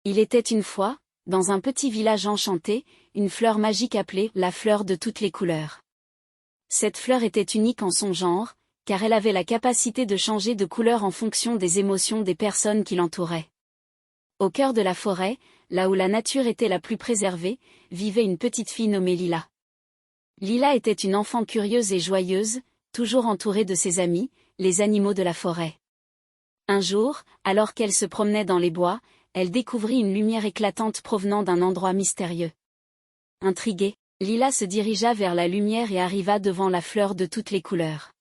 Il était une fois, dans un petit village enchanté, une fleur magique appelée la fleur de toutes les couleurs. Cette fleur était unique en son genre, car elle avait la capacité de changer de couleur en fonction des émotions des personnes qui l'entouraient. Au cœur de la forêt, là où la nature était la plus préservée, vivait une petite fille nommée Lila. Lila était une enfant curieuse et joyeuse, toujours entourée de ses amis, les animaux de la forêt. Un jour, alors qu'elle se promenait dans les bois, elle découvrit une lumière éclatante provenant d'un endroit mystérieux. Intriguée, Lila se dirigea vers la lumière et arriva devant la fleur de toutes les couleurs.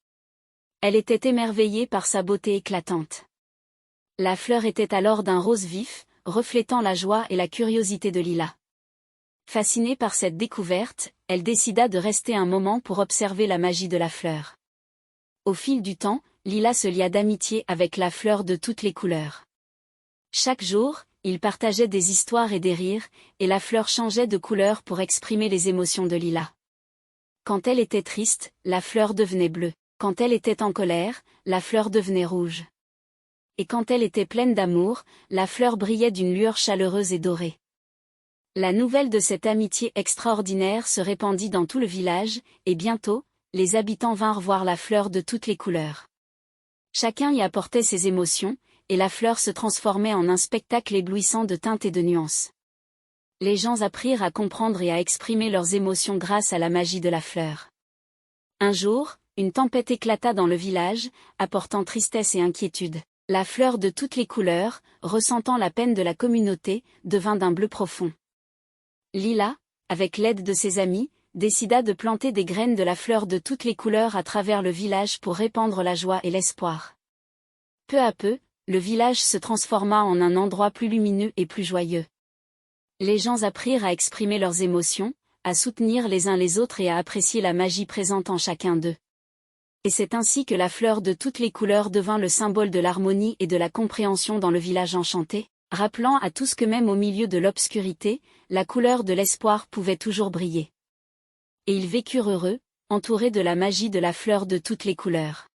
Elle était émerveillée par sa beauté éclatante. La fleur était alors d'un rose vif, reflétant la joie et la curiosité de Lila. Fascinée par cette découverte, elle décida de rester un moment pour observer la magie de la fleur. Au fil du temps, Lila se lia d'amitié avec la fleur de toutes les couleurs. Chaque jour, ils partageaient des histoires et des rires, et la fleur changeait de couleur pour exprimer les émotions de Lila. Quand elle était triste, la fleur devenait bleue. Quand elle était en colère, la fleur devenait rouge. Et quand elle était pleine d'amour, la fleur brillait d'une lueur chaleureuse et dorée. La nouvelle de cette amitié extraordinaire se répandit dans tout le village, et bientôt, les habitants vinrent voir la fleur de toutes les couleurs. Chacun y apportait ses émotions, et la fleur se transformait en un spectacle éblouissant de teintes et de nuances. Les gens apprirent à comprendre et à exprimer leurs émotions grâce à la magie de la fleur. Un jour, une tempête éclata dans le village, apportant tristesse et inquiétude. La fleur de toutes les couleurs, ressentant la peine de la communauté, devint d'un bleu profond. Lila, avec l'aide de ses amis, décida de planter des graines de la fleur de toutes les couleurs à travers le village pour répandre la joie et l'espoir. Peu à peu, le village se transforma en un endroit plus lumineux et plus joyeux. Les gens apprirent à exprimer leurs émotions, à soutenir les uns les autres et à apprécier la magie présente en chacun d'eux. Et c'est ainsi que la fleur de toutes les couleurs devint le symbole de l'harmonie et de la compréhension dans le village enchanté, rappelant à tous que même au milieu de l'obscurité, la couleur de l'espoir pouvait toujours briller. Et ils vécurent heureux, entourés de la magie de la fleur de toutes les couleurs.